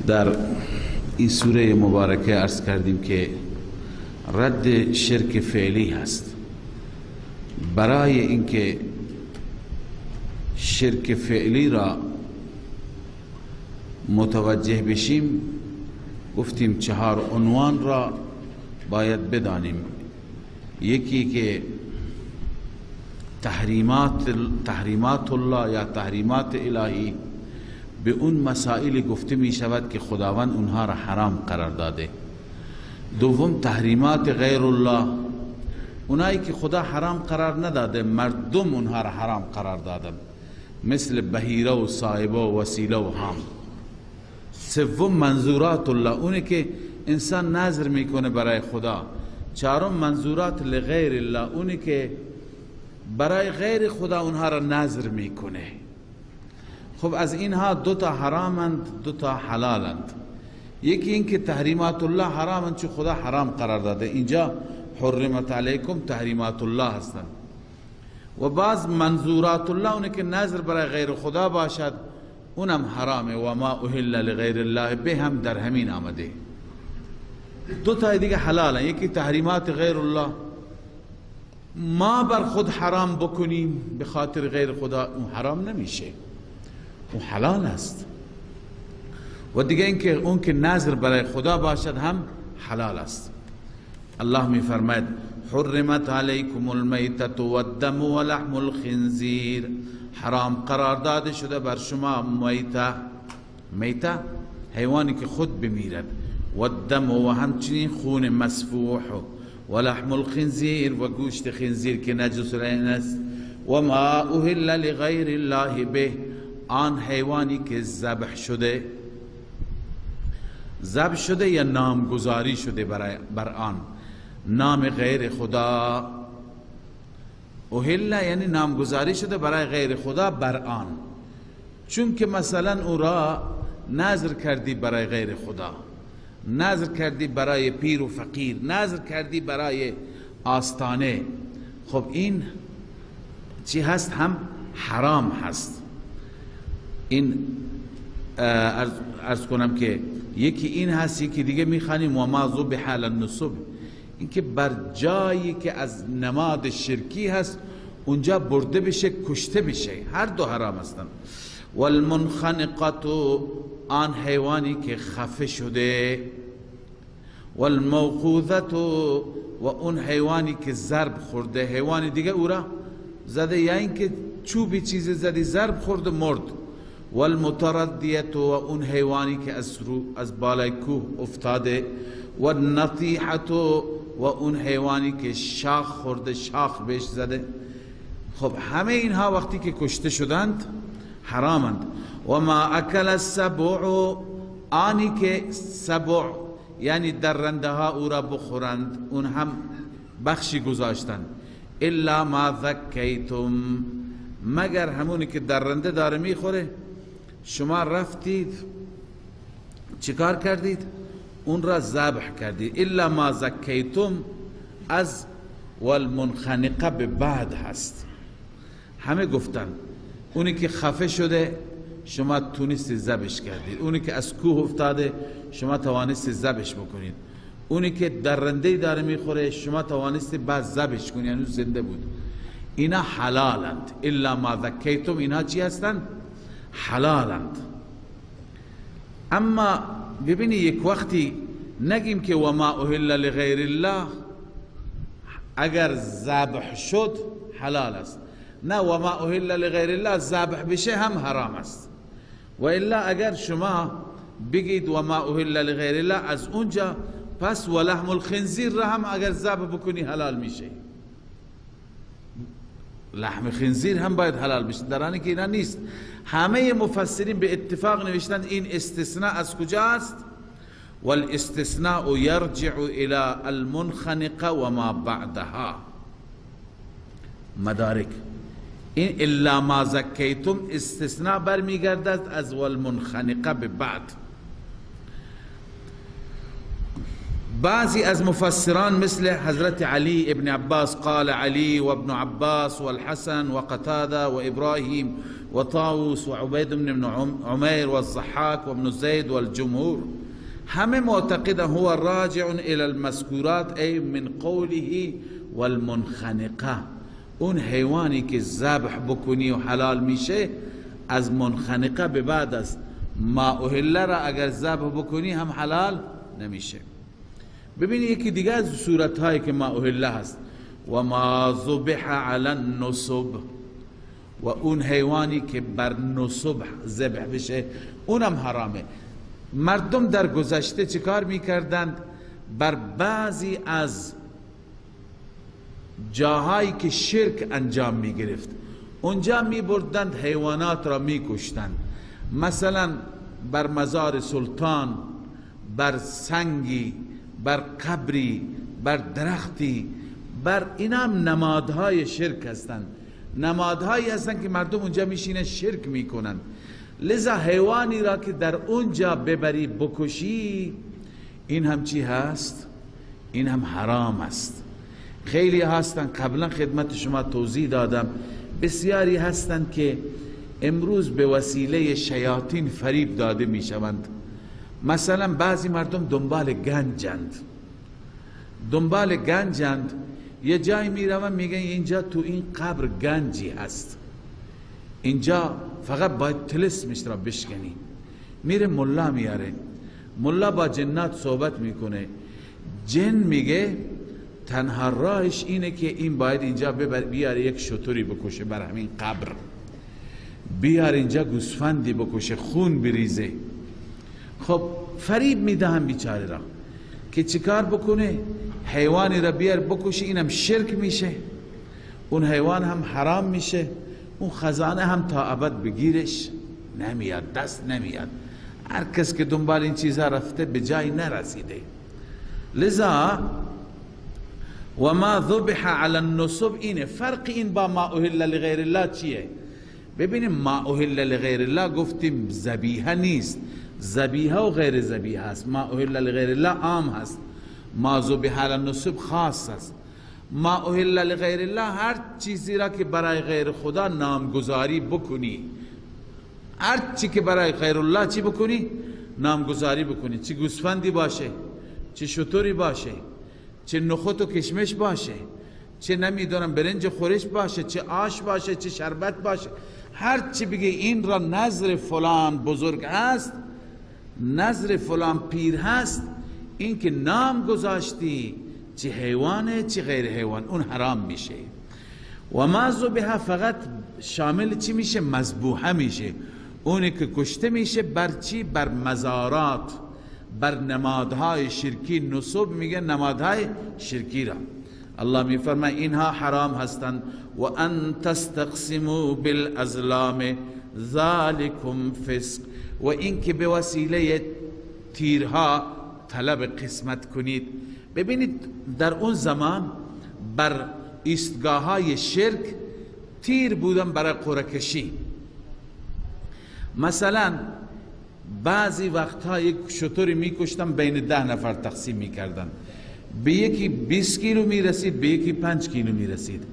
در این سوره مبارکه عرض کردیم که رد شرک فعلی هست. برای اینکه شرک فعلی را متوجه بشیم گفتیم 4 عنوان را باید بدانیم. یکی که تحریمات الله یا تحریمات الهی، به اون مسائل گفته می شود که خداوند اونها را حرام قرار داده. دوم تحریمات غیر الله، اونایی که خدا حرام قرار نداده مردم اونها را حرام قرار دادن، مثل بهیره و صاحبه و وسیله و هام. سوم منظورات الله، اونی که انسان نظر میکنه برای خدا. چهارم منظورات لغیر الله، اونی که برای غیر خدا اونها را نظر میکنه. خب از اینها 2 تا حرامند، 2 تا حلالند. یکی این که تحریمات الله حرامند چون خدا حرام قرار داده، اینجا حرمت علیکم تحریمات الله هستند. و بعض منظورات الله اونی که نظر برای غیر خدا باشد اونم حرامه. و ما اهل لغیر الله به هم در همین آمده. 2 تا دیگه حلالن. یکی تحریمات غیر الله، ما بر خود حرام بکنیم به خاطر غیر خدا، اون حرام نمیشه، اون حلال است. و دیگه اینکه اون که نظر برای خدا باشد هم حلال است. الله می فرماید حرمت علیکم المیتة و الدم و لحم الخنزیر، حرام قرار داده شده بر شما میتة حیوانی که خود بمیرد، و الدم و همچنین خون مسفوح، و لحم الخنزیر و گوشت خنزیر که نجس است، و ما اهل لغیر الله به، آن حیوانی که ذبح شده یا نامگذاری شده بر آن نام غیر خدا. اهل یعنی نامگذاری شده برای غیر خدا بر آن، چون که مثلا او را نظر کردی برای غیر خدا، نظر کردی برای پیر و فقیر، نظر کردی برای آستانه، خب این چی هست؟ هم حرام هست. این عرض کنم که یکی این هست، یکی دیگه میخوانیم و ما ذبح علی النصب، این که بر جایی که از نماد شرکی هست اونجا برده بشه، کشته بشه، هر 2 حرام هستن. والمنخنقة، آن حیوانی که خفه شده، والموقوذة، و اون حیوانی که ضرب خورده، حیوانی دیگه او را زده، یا این که چوبی چیز زدی ضرب خورده مرد. والمتردیة، و اون حیوانی که از بالای کوه افتاده. والنطیحة، و اون حیوانی که شاخ خورده، شاخ بهش زده. خب همه اینها وقتی که کشته شدند حرامند. و ما اکل السبع، آنی که سبع یعنی درنده ها او را بخورند، اون هم بخشی گذاشتند. الا ما ذکیتم، مگر همونی که درنده داره میخوره، شما رفتید چیکار کردید؟ اون را ذبح کردید. الا ما ذکیتم از والمنخنقه به بعد هست. همه گفتن اونی که خفه شده شما تونستی ذبحش کردید، اونی که از کوه افتاده شما توانستی ذبحش بکنید، اونی که درنده داره میخوره شما توانستی بعد ذبحش کنید، یعنی زنده بود. اینا حلالند. الا ما ذکیتم، اینا چی هستند؟ حلالند. اما ببینی یک وقتی نگیم که و ما اهل لغیر الله، اگر ذبح شد حلال است، نه و ما اهل لغیر الله ذبح بشه هم حرام است. و الا اگر شما بگید و ما اهل لغیر الله، از اونجا پس و لحم الخنزیر را هم اگر ذبح بکنی حلال میشه، لحم خنزیر هم باید حلال بشه، در حالی که اینا نیست. همه مفسرین به اتفاق نوشتند این استثناء از کجا است؟ والاستثناء یرجع الى المنخنقه و ما بعدها. مدارک این الا ما زکیتم استثناء برمیگردد از والمنخنقه به بعد. بعضی از مفسران مثل حضرت علی ابن عباس قال علی و ابن عباس و الحسن و قتاده و ابراهیم و طاووس و عبید بن عمیر و الضحاک و ابن زید و الجمهور همه معتقد هو راجع الى المذکورات ای من قوله والمنخنقه، اون حیوانی که ذبح بکنی و حلال میشه از منخنقه به بعد است. ما اهل را اگر ذبح بکنی هم حلال نمیشه. ببینید یکی دیگه از صورت هایی که ما اهل هست و ما ذبح علی النصب، و اون حیوانی که بر نصب ذبح بشه اونم حرامه. مردم در گذشته چیکار میکردند؟ بر بعضی از جاهایی که شرک انجام میگرفت اونجا میبردند حیوانات را میکشتند، مثلا بر مزار سلطان، بر سنگی، بر قبری، بر درختی، بر اینا هم نمادهای شرک هستند، نمادهایی هستند که مردم اونجا میشینن شرک میکنند. لذا حیوانی را که در اونجا ببری بکشی این هم چی هست؟ این هم حرام است. خیلی هستند، قبلا خدمت شما توضیح دادم، بسیاری هستند که امروز به وسیله شیاطین فریب داده می شوند. مثلا بعضی مردم دنبال گنجند، یه جایی می روند میگن اینجا تو این قبر گنجی هست، اینجا فقط باید طلسمش را بشکنی. میره ملا میاره، ملا با جنات صحبت میکنه، جن میگه تنها راهش اینه که این باید اینجا بیاره یک شتری بکشه بر همین قبر، بیار اینجا گوسفندی بکشه، خون بریزه. خب فریب میدهم بیچاره را که چیکار بکنه؟ حیوانی را بیار بکشه، اینم شرک میشه، اون حیوان هم حرام میشه، اون خزانه هم تا ابد بگیرش نمیاد، دست نمیاد. هر کس که دنبال این چیزها رفته به جایی نرسیده. لذا و ما ذبح علی النصب اینه. فرق این با ما اهل لغیر الله چیه؟ ببینیم ما اهل لغیر الله گفتیم ذبیحه نیست، ذبیحه و غیر ذبیحه است. ما اهل لغیر الله عام هست، ما ذبح علی النصب خاص است. ما اهل لغیر الله هر چیزی را که برای غیر خدا نامگذاری بکنی، هر چی که برای غیر الله چی بکنی؟ نامگذاری بکنی، چه گوسفندی باشه، چه شتری باشه، چه نخود و کشمش باشه، چه نمیدونم برنج خورش باشه، چه آش باشه، چه شربت باشه، هر چی بگی این را نظر فلان بزرگ هست، نظر فلان پیر هست، این که نام گذاشتی چه حیوانه چه غیر حیوان اون حرام میشه. و ما ذبح فقط شامل چی میشه؟ مذبوحه میشه، اونی که کشته میشه بر چی؟ بر مزارات، بر نمادهای شرکی. نصب میگه نمادهای شرکی را. الله میفرماید اینها حرام هستند. و ان تستقسموا بالازلام ذالکم فسق، و این که به وسیله تیرها طلب قسمت کنید. ببینید در اون زمان بر ایستگاه های شرک تیر بودن برای قرعه کشی. مثلا بعضی وقتها یک شتری میکشتن بین 10 نفر تقسیم میکردن، به یکی 20 کیلو میرسید، به یکی 5 کیلو میرسید.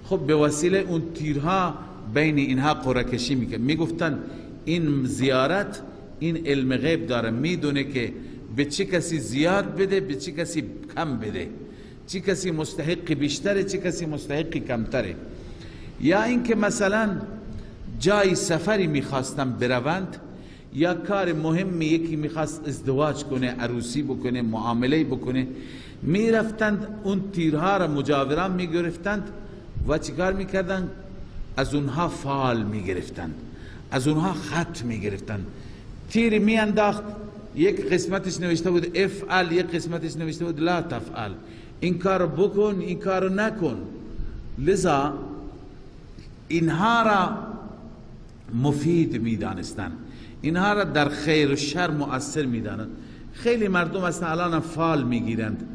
خب به وسیله اون تیرها بین اینها قرعه کشی میکرد، میگفتن این زیارت این علم غیب داره، میدونه که به چه کسی زیاد بده، به چه کسی کم بده، چه کسی مستحق بیشتره، چه کسی مستحق کمتره. یا اینکه مثلا جای سفری میخواستن بروند، یا کار مهمی یکی میخواست ازدواج کنه، عروسی بکنه، معامله بکنه، میرفتند اون تیرها را مجاوران میگرفتند و چیکار میکردند؟ از اونها فال میگرفتند، از اونها خط میگرفتند. تیر میانداخت، یک قسمتش نوشته بود افعل، یک قسمتش نوشته بود لا تفعل، این کار بکن، این کار نکن. لذا اینها را مفید میدانستند، اینها را در خیر و شر مؤثر میدانند. خیلی مردم اصلا الان فال میگیرند،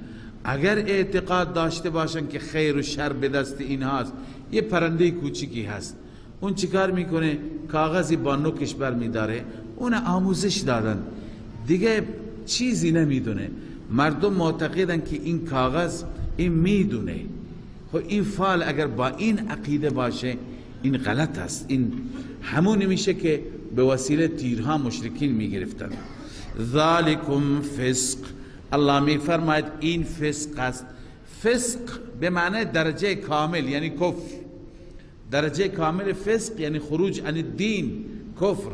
اگر اعتقاد داشته باشند که خیر و شر به دست اینهاست. یه پرنده کوچیکی هست، اون چیکار میکنه؟ کاغذی با نوکش بر میداره، اون آموزش دادن، دیگه چیزی نمیدونه. مردم معتقدن که این کاغذ این میدونه. خب این فال اگر با این عقیده باشه این غلط است. این همون میشه که به وسیله تیرها مشرکین میگرفتن. ذالکم فسق، الله میفرماید این فسق است. فسق به معنی درجه کامل یعنی کفر. درجه کامل فسق یعنی خروج عن الدین، کفر.